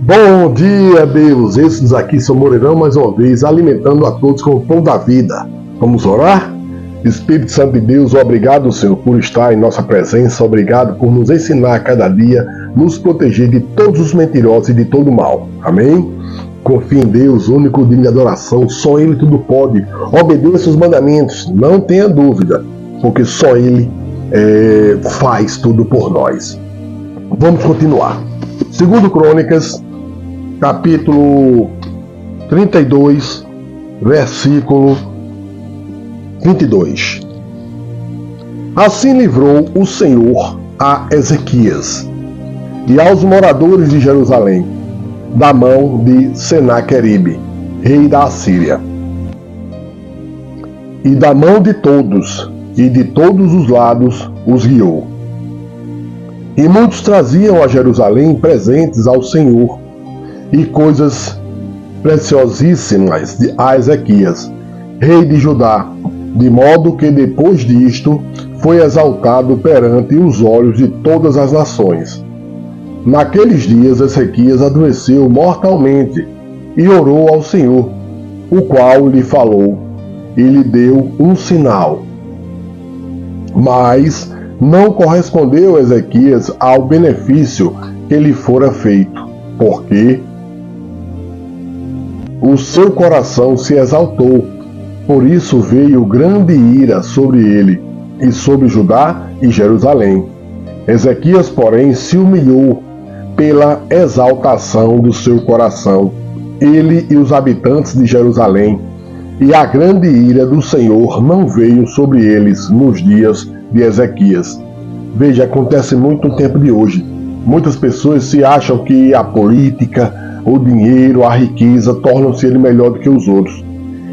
Bom dia, Deus! Esses aqui são Moreirão mais uma vez, alimentando a todos com o pão da vida. Vamos orar? Espírito Santo de Deus, obrigado, Senhor, por estar em nossa presença. Obrigado por nos ensinar a cada dia, nos proteger de todos os mentirosos e de todo o mal. Amém? Confie em Deus, único digno de adoração. Só Ele tudo pode. Obedeça os mandamentos, não tenha dúvida, porque só Ele faz tudo por nós. Vamos continuar. Segundo Crônicas, capítulo 32, versículo 22. Assim livrou o Senhor a Ezequias e aos moradores de Jerusalém da mão de Senaqueribe, rei da Assíria, e da mão de todos, e de todos os lados os guiou. E muitos traziam a Jerusalém presentes ao Senhor e coisas preciosíssimas a Ezequias, rei de Judá, de modo que depois disto foi exaltado perante os olhos de todas as nações. Naqueles dias Ezequias adoeceu mortalmente e orou ao Senhor, o qual lhe falou e lhe deu um sinal. Mas não correspondeu Ezequias ao benefício que lhe fora feito, porque o seu coração se exaltou. Por isso veio grande ira sobre ele, e sobre Judá e Jerusalém. Ezequias, porém, se humilhou pela exaltação do seu coração, ele e os habitantes de Jerusalém, e a grande ira do Senhor não veio sobre eles nos dias de Ezequias. Veja, acontece muito no tempo de hoje. Muitas pessoas se acham que a política, o dinheiro, a riqueza tornam-se ele melhor do que os outros.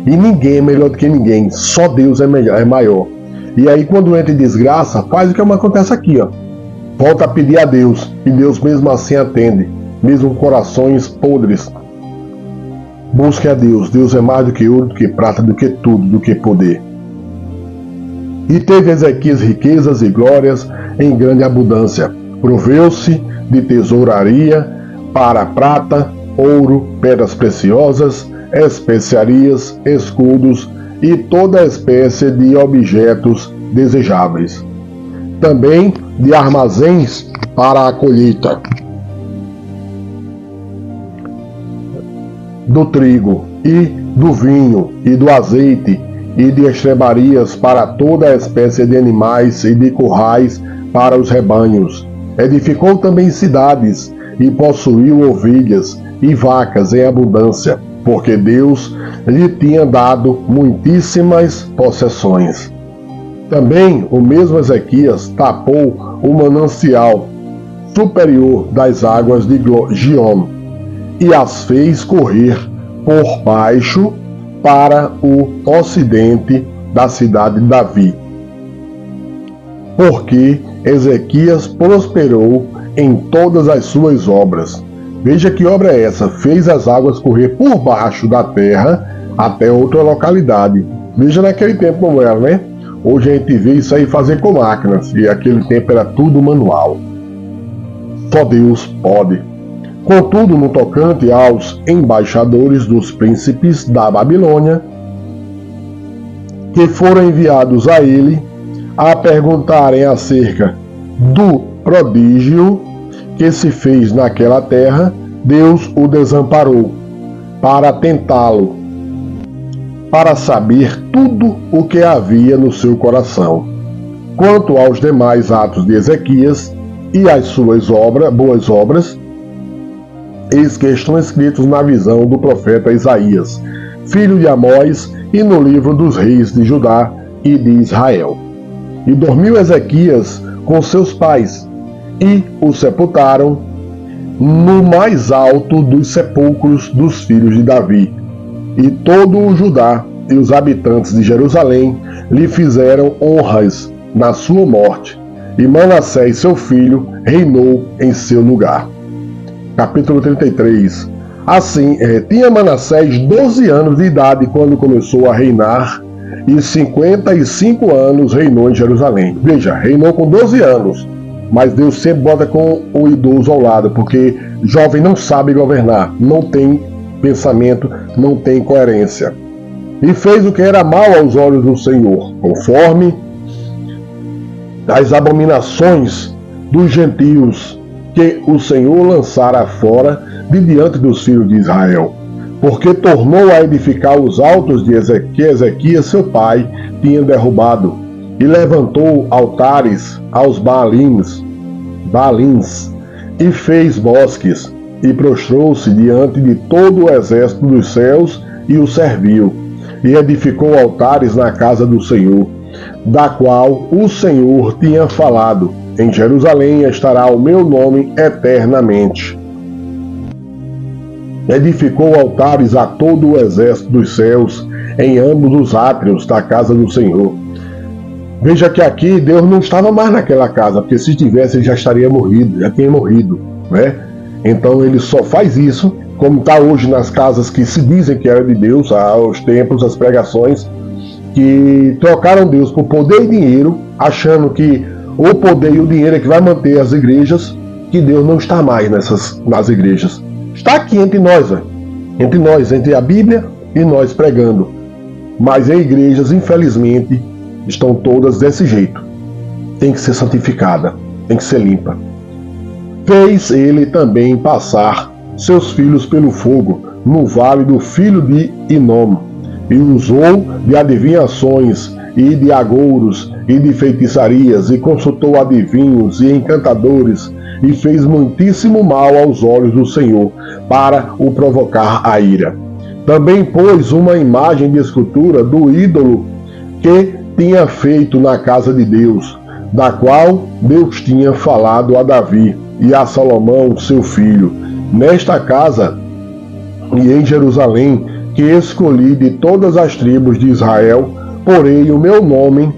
E ninguém é melhor do que ninguém, só Deus é maior. E aí quando entra em desgraça, faz o que acontece aqui, ó. Volta a pedir a Deus, e Deus mesmo assim atende, mesmo com corações podres. Busque a Deus, Deus é mais do que ouro, do que prata, do que tudo, do que poder. E teve Ezequias riquezas e glórias em grande abundância. Proveu-se de tesouraria para prata, ouro, pedras preciosas, especiarias, escudos e toda espécie de objetos desejáveis. Também de armazéns para a colheita do trigo e do vinho e do azeite e de estrebarias para toda a espécie de animais e de currais para os rebanhos. Edificou também cidades e possuiu ovelhas e vacas em abundância, porque Deus lhe tinha dado muitíssimas possessões. Também o mesmo Ezequias tapou o manancial superior das águas de Gion e as fez correr por baixo para o ocidente da cidade de Davi, porque Ezequias prosperou em todas as suas obras. Veja que obra é essa, fez as águas correr por baixo da terra até outra localidade. Veja naquele tempo como era, né? Hoje a gente vê isso aí fazer com máquinas, e aquele tempo era tudo manual. Só Deus pode. Contudo, no tocante aos embaixadores dos príncipes da Babilônia, que foram enviados a ele a perguntarem acerca do prodígio que se fez naquela terra, Deus o desamparou para tentá-lo, para saber tudo o que havia no seu coração. Quanto aos demais atos de Ezequias e às suas boas obras, eis que estão escritos na visão do profeta Isaías, filho de Amós, e no livro dos reis de Judá e de Israel. E dormiu Ezequias com seus pais, e o sepultaram no mais alto dos sepulcros dos filhos de Davi. E todo o Judá e os habitantes de Jerusalém lhe fizeram honras na sua morte, e Manassés, seu filho, reinou em seu lugar. Capítulo 33. Assim, tinha Manassés 12 anos de idade quando começou a reinar, e 55 anos reinou em Jerusalém. Veja, reinou com 12 anos, mas Deus sempre bota com o idoso ao lado, porque jovem não sabe governar, não tem pensamento, não tem coerência. E fez o que era mal aos olhos do Senhor, conforme as abominações dos gentios que o Senhor lançara fora de diante dos filhos de Israel, porque tornou a edificar os altos de Ezequias seu pai tinha derrubado, e levantou altares aos Baalins, e fez bosques, e prostrou-se diante de todo o exército dos céus, e o serviu, e edificou altares na casa do Senhor, da qual o Senhor tinha falado: em Jerusalém estará o meu nome eternamente. Edificou altares a todo o exército dos céus, em ambos os átrios da casa do Senhor. Veja que aqui Deus não estava mais naquela casa, porque se tivesse ele já estaria morrido, já tinha morrido, né? Então ele só faz isso, como está hoje nas casas que se dizem que era de Deus, os templos, as pregações, que trocaram Deus por poder e dinheiro, achando que o poder e o dinheiro é que vai manter as igrejas, que Deus não está mais nas igrejas. Está aqui entre nós, entre a Bíblia e nós pregando. Mas em igrejas, infelizmente, estão todas desse jeito. Tem que ser santificada, tem que ser limpa. Fez ele também passar seus filhos pelo fogo, no vale do filho de Inom, e usou de adivinhações, e de agouros, e de feitiçarias, e consultou adivinhos e encantadores, e fez muitíssimo mal aos olhos do Senhor, para o provocar a ira. Também pôs uma imagem de escultura do ídolo que tinha feito na casa de Deus, da qual Deus tinha falado a Davi e a Salomão, seu filho: nesta casa e em Jerusalém, que escolhi de todas as tribos de Israel, porei o meu nome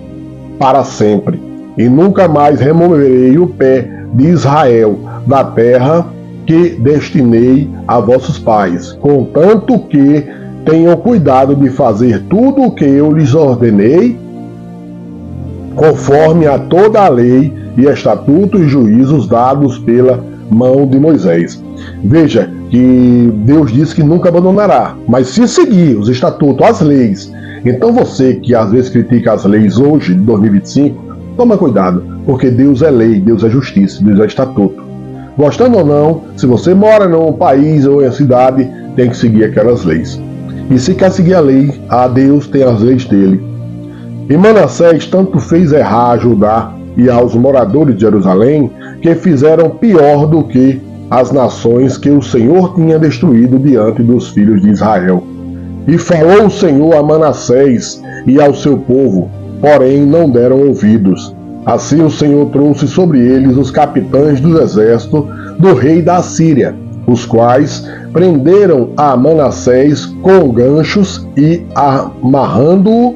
para sempre, e nunca mais removerei o pé de Israel da terra que destinei a vossos pais, contanto que tenham cuidado de fazer tudo o que eu lhes ordenei, conforme a toda a lei e estatutos e juízos dados pela mão de Moisés. Veja que Deus disse que nunca abandonará, mas se seguir os estatutos, as leis. Então você que às vezes critica as leis hoje, de 2025, toma cuidado, porque Deus é lei, Deus é justiça, Deus é estatuto. Gostando ou não, se você mora num país ou em uma cidade, tem que seguir aquelas leis. E se quer seguir a lei, a Deus tem as leis dele. E Manassés tanto fez errar a Judá e aos moradores de Jerusalém, que fizeram pior do que as nações que o Senhor tinha destruído diante dos filhos de Israel. E falou o Senhor a Manassés e ao seu povo, porém não deram ouvidos. Assim o Senhor trouxe sobre eles os capitães do exército do rei da Assíria, os quais prenderam a Manassés com ganchos e, amarrando-o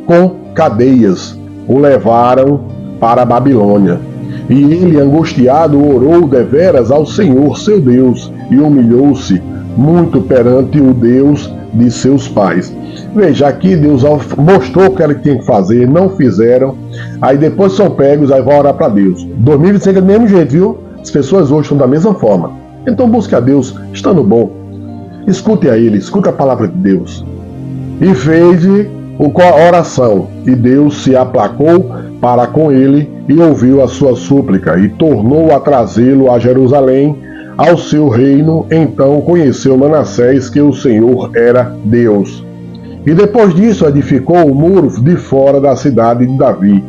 com cadeias, o levaram para a Babilônia. E ele, angustiado, orou deveras ao Senhor seu Deus e humilhou-se muito perante o Deus de seus pais. Veja, aqui Deus mostrou o que ele tinha que fazer, não fizeram, aí depois são pegos, aí vão orar para Deus. 2025 é do mesmo jeito, viu? As pessoas hoje estão da mesma forma. Então busque a Deus, estando bom. Escute a Ele, escute a palavra de Deus. E fez a oração, e Deus se aplacou para com ele e ouviu a sua súplica, e tornou a trazê-lo a Jerusalém, ao seu reino. Então conheceu Manassés que o Senhor era Deus. E depois disso edificou o muro de fora da cidade de Davi,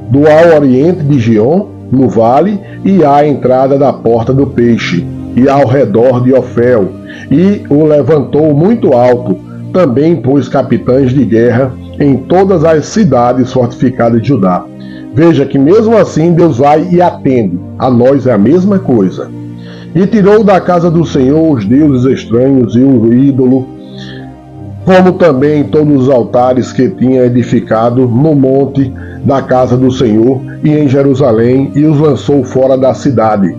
do ao oriente de Gion, no vale, e à entrada da porta do peixe, e ao redor de Ofel, e o levantou muito alto. Também pôs capitães de guerra em todas as cidades fortificadas de Judá. Veja que mesmo assim Deus vai e atende. A nós é a mesma coisa. E tirou da casa do Senhor os deuses estranhos e o ídolo, como também todos os altares que tinha edificado no monte da casa do Senhor e em Jerusalém, e os lançou fora da cidade.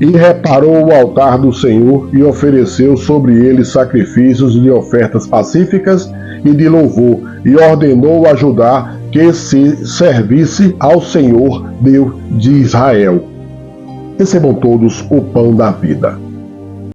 E reparou o altar do Senhor e ofereceu sobre ele sacrifícios de ofertas pacíficas e de louvor, e ordenou a Judá que se servisse ao Senhor Deus de Israel. Recebam todos o pão da vida.